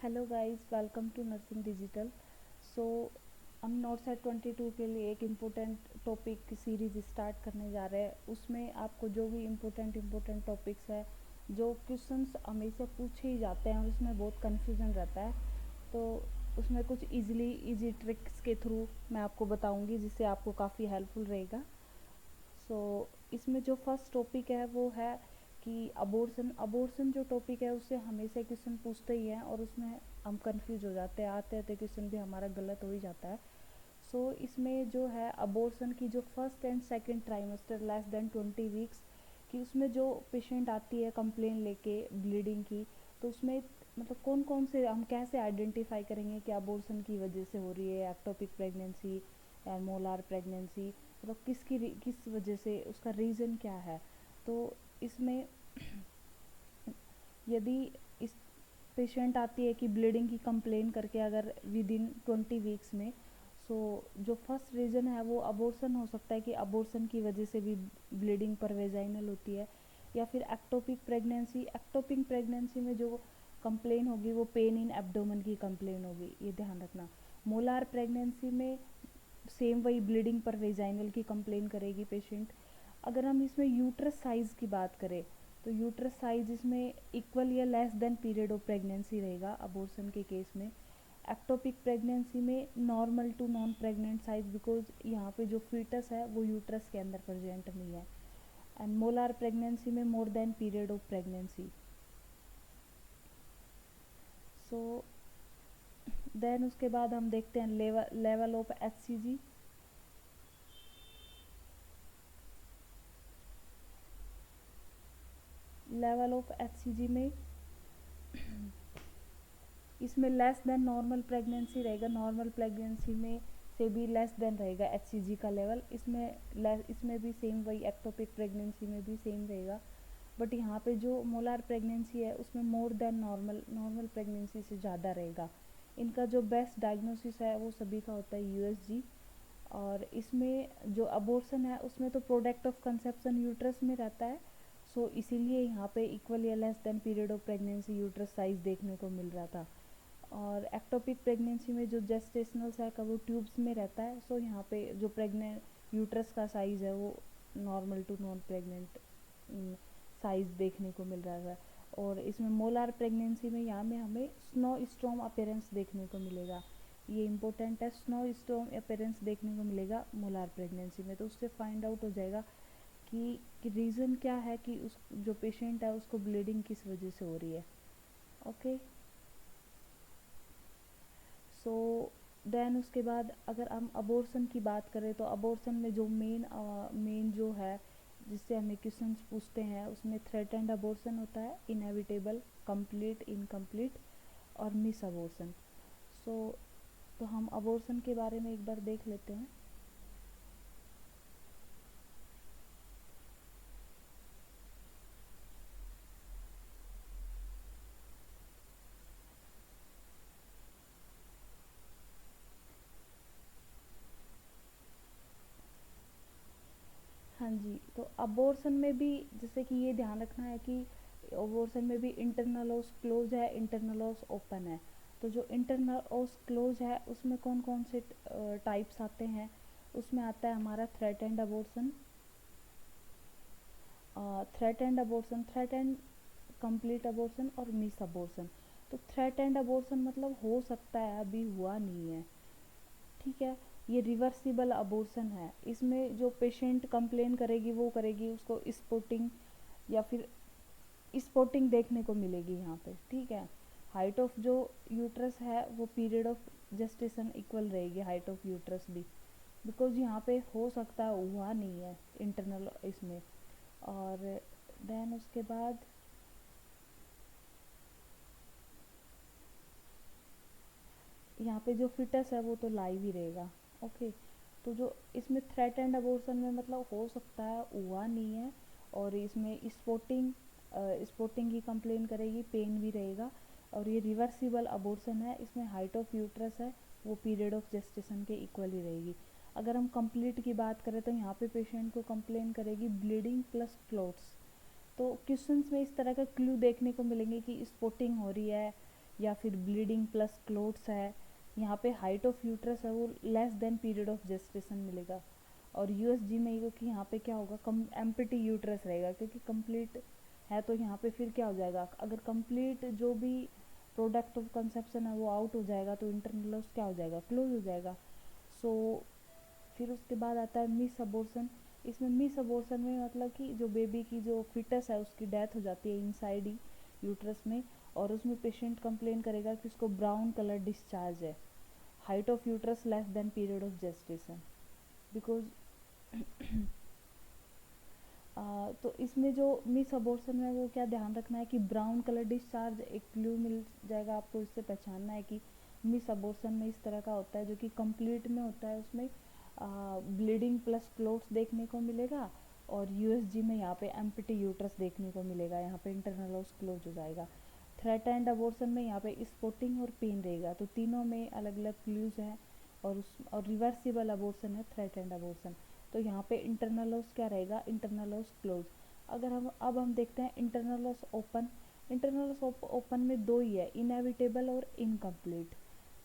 Hello guys, welcome to nursing digital. So हम notes 22 के लिए एक इम्पोर्टेंट टॉपिक की सीरीज़ स्टार्ट करने जा रहे हैं। उसमें आपको जो भी इम्पोर्टेंट टॉपिक्स है, जो क्वेश्चंस हमेशा पूछे ही जाते हैं और उसमें बहुत कन्फ्यूज़न रहता है, तो उसमें कुछ इजी ट्रिक्स के थ्रू मैं आपको बताऊंगी, जिससे आपको काफ़ी हेल्पफुल रहेगा। सो इसमें जो फर्स्ट टॉपिक है वो है कि अबॉर्शन। अबॉर्शन जो टॉपिक है उससे हमेशा क्वेश्चन पूछते ही हैं और उसमें हम कंफ्यूज हो जाते हैं, आते आते क्वेश्चन भी हमारा गलत हो ही जाता है। सो इसमें जो है अबॉर्शन की जो first and second trimester less than 20 weeks की, उसमें जो पेशेंट आती है कंप्लेन लेके ब्लीडिंग की, तो उसमें मतलब कौन कौन से हम कैसे आइडेंटिफाई करेंगे कि अबॉर्शन की वजह से हो रही है, एक्टोपिक प्रेगनेंसी या मोलार प्रेगनेंसी, मतलब किस वजह से, उसका रीज़न क्या है। तो इसमें यदि इस पेशेंट आती है कि ब्लीडिंग की कंप्लेन करके, अगर विद इन 20 वीक्स में, सो जो फर्स्ट रीज़न है वो अबॉर्शन हो सकता है कि अबॉर्शन की वजह से भी ब्लीडिंग पर वेजाइनल होती है, या फिर एक्टोपिक प्रेगनेंसी। एक्टोपिक प्रेगनेंसी में जो कंप्लेन होगी वो पेन इन एब्डोमेन की कंप्लेन होगी, ये ध्यान रखना। मोलार प्रेगनेंसी में सेम वही ब्लीडिंग पर वेजाइनल की कंप्लेन करेगी पेशेंट। अगर हम इसमें यूट्रस साइज़ की बात करें, तो यूट्रस साइज इसमें इक्वल या less than period of pregnancy रहेगा अबॉर्शन के केस में। एक्टोपिक प्रेगनेंसी में normal to non pregnant size, because यहाँ पे जो फीटस है वो यूट्रस के अंदर प्रेजेंट नहीं है। एंड मोलार प्रेगनेंसी में more than period of pregnancy. So then उसके बाद हम देखते हैं level of HCG. Level of HCG में इसमें लेस देन नॉर्मल प्रेगनेंसी रहेगा, नॉर्मल प्रेगनेंसी में से भी लेस देन रहेगा एचसीजी का लेवल। इसमें भी सेम वही एक्टोपिक प्रेगनेंसी में भी सेम रहेगा, बट यहाँ पे जो मोलार प्रेगनेंसी है उसमें मोर देन नॉर्मल प्रेगनेंसी से ज़्यादा रहेगा। इनका जो बेस्ट डायग्नोसिस है वो सभी का होता है यूएसजी। और इसमें जो अबॉर्शन है उसमें तो प्रोडक्ट ऑफ कंसेप्शन यूट्रस में रहता है, सो इसीलिए यहाँ पे इक्वल या less than period of pregnancy uterus size देखने को मिल रहा था। और एक्टोपिक प्रेगनेंसी में जो जेस्टेशनल सैक है वो ट्यूब्स में रहता है, सो यहाँ पे जो प्रेग्नेंट यूट्रस का साइज़ है वो normal to non pregnant size देखने को मिल रहा है। और इसमें मोलार प्रेगनेंसी में यहाँ में हमें स्नो स्टॉर्म अपीयरेंस देखने को मिलेगा, ये इम्पोर्टेंट है। स्नो स्टॉर्म अपीयरेंस देखने को मिलेगा मोलार प्रेगनेंसी में, तो उससे फाइंड आउट हो जाएगा कि रीज़न क्या है, कि उस जो पेशेंट है उसको ब्लीडिंग किस वजह से हो रही है। ओके। सो देन उसके बाद अगर हम अबॉर्शन की बात करें, तो अबॉर्शन में जो मेन जो है जिससे हमें क्वेश्चंस पूछते हैं, उसमें थ्रेटेंड अबॉर्शन होता है, इनएविटेबल, कंप्लीट, इनकम्प्लीट और मिस अबॉर्शन। सो तो हम अबॉर्शन के बारे में एक बार देख लेते हैं। हाँ जी, तो अबॉर्शन में भी जैसे कि ये ध्यान रखना है कि अबॉर्शन में भी इंटरनल ओस क्लोज है, इंटरनल ओस ओपन है। तो जो इंटरनल ओस क्लोज है उसमें कौन कौन से टाइप्स आते हैं, उसमें आता है हमारा threat and abortion, threat and complete abortion और मिस अबॉर्शन। तो थ्रेट एंड अबॉर्शन मतलब हो सकता है, अभी हुआ नहीं है, ठीक है। ये रिवर्सिबल अबॉर्शन है, इसमें जो पेशेंट कंप्लेन करेगी वो करेगी, उसको स्पॉटिंग या फिर स्पॉटिंग देखने को मिलेगी यहाँ पे, ठीक है। हाइट ऑफ जो यूट्रस है वो पीरियड ऑफ जेस्टेशन इक्वल रहेगी हाइट ऑफ यूट्रस भी, बिकॉज यहाँ पे हो सकता है हुआ नहीं है इंटरनल इसमें। और देन उसके बाद यहाँ पे जो फिटस है वो तो लाइव ही रहेगा। ओके। तो जो इसमें थ्रेट एंड अबॉर्शन में मतलब हो सकता है हुआ नहीं है, और इसमें स्पोर्टिंग की कंप्लेन करेगी, पेन भी रहेगा। और ये रिवर्सिबल अबॉर्शन है, इसमें हाइट ऑफ यूट्रस है वो पीरियड ऑफ जेस्टेशन के इक्वल ही रहेगी। अगर हम कंप्लीट की बात करें तो यहाँ पे पेशेंट को कंप्लेन करेगी ब्लीडिंग प्लस क्लोट्स। तो क्वेश्चंस में इस तरह का क्लू देखने को मिलेंगे कि स्पॉटिंग हो रही है, या फिर ब्लीडिंग प्लस क्लोट्स है, यहाँ पे हाइट ऑफ यूट्रस है वो less than period of gestation मिलेगा। और यूएसजी में क्योंकि यहाँ पे क्या होगा, कम एम्प्टी यूट्रस रहेगा, क्योंकि कंप्लीट है तो यहाँ पे फिर क्या हो जाएगा, अगर कंप्लीट जो भी प्रोडक्ट ऑफ कंसेप्शन है वो आउट हो जाएगा तो इंटरनल क्या हो जाएगा, क्लोज हो जाएगा। सो फिर उसके बाद आता है मिस अबॉर्शन। इसमें मिस अबॉर्शन में मतलब कि जो बेबी की जो फिटस है उसकी डेथ हो जाती है इनसाइड ही यूट्रस में, और उसमें पेशेंट कंप्लेन करेगा कि उसको ब्राउन कलर डिस्चार्ज है, height of uterus less than period of gestation. Because तो इसमें जो मिस अबॉर्शन में वो क्या ध्यान रखना है कि ब्राउन कलर डिस्चार्ज एक क्लू मिल जाएगा आपको, इससे पहचानना है कि मिस अबॉर्शन में इस तरह का होता है, जो कि कंप्लीट में होता है, उसमें ब्लीडिंग प्लस क्लोट्स देखने को मिलेगा, और यूएसजी में यहाँ पे एम्प्टी यूट्रस देखने को मिलेगा, यहाँ पे इंटरनल ऑस क्लोज हो जाएगा। थ्रेटेंड अबॉर्शन में यहाँ पे स्पॉटिंग और पेन रहेगा, तो तीनों में अलग अलग क्लूज हैं। और रिवर्सिबल अबॉर्शन है थ्रेटेंड अबॉर्शन, तो यहाँ पे इंटरनल ऑस क्या रहेगा, इंटरनल ऑस क्लोज। अगर हम देखते हैं इंटरनल ऑस ओपन। इंटरनल ऑस ओपन में दो ही है, इनएविटेबल और इनकम्प्लीट।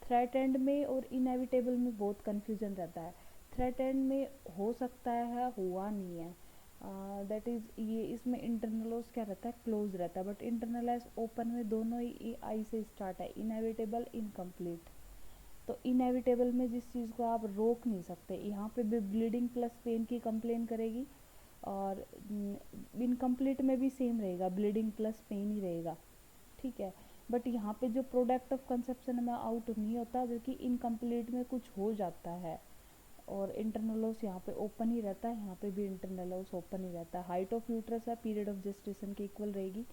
थ्रेट एंड में और इनएविटेबल में बहुत कन्फ्यूजन रहता है। थ्रेट एंड में हो सकता है, हुआ नहीं है, दैट इज़ ये इसमें इंटरनल क्या रहता है, क्लोज रहता है। बट इंटरनल ओपन में दोनों ही आई से स्टार्ट है, इनएविटेबल इनकम्प्लीट। तो इनएविटेबल में जिस चीज़ को आप रोक नहीं सकते, यहाँ पे भी ब्लीडिंग प्लस पेन की कंप्लेन करेगी, और इनकम्प्लीट में भी सेम रहेगा, ब्लीडिंग प्लस पेन ही रहेगा, ठीक है। बट यहाँ पे जो प्रोडक्ट ऑफ कंसेप्शन में आउट नहीं होता, जो कि इनकम्प्लीट में कुछ हो जाता है, और इंटरनल यहाँ पे ओपन ही रहता है, यहाँ पे भी इंटरनल ओपन ही रहता है। हाइट ऑफ यूट्रस है पीरियड ऑफ जेस्टेशन के इक्वल रहेगी,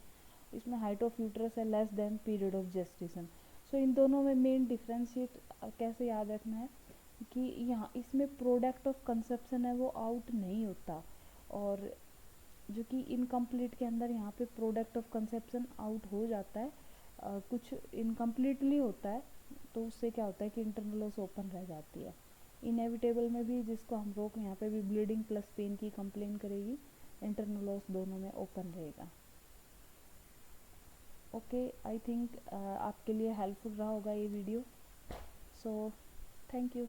इसमें हाइट ऑफ यूट्रस है less than period of gestation. So इन दोनों में मेन डिफ्रेंशिएट कैसे याद रखना है कि यहाँ इसमें प्रोडक्ट ऑफ कंसेप्शन है वो आउट नहीं होता, और जो कि इनकम्प्लीट के अंदर यहाँ पे प्रोडक्ट ऑफ कंसेप्शन आउट हो जाता है, कुछ इनकम्प्लीटली होता है, तो उससे क्या होता है कि इंटरनल ओपन रह जाती है। इनएविटेबल में भी जिसको हम रोक, यहाँ पे भी ब्लीडिंग प्लस पेन की कंप्लेन करेगी, इंटरनल दोनों में ओपन रहेगा। ओके, आई थिंक आपके लिए हेल्पफुल रहा होगा ये वीडियो। So thank you.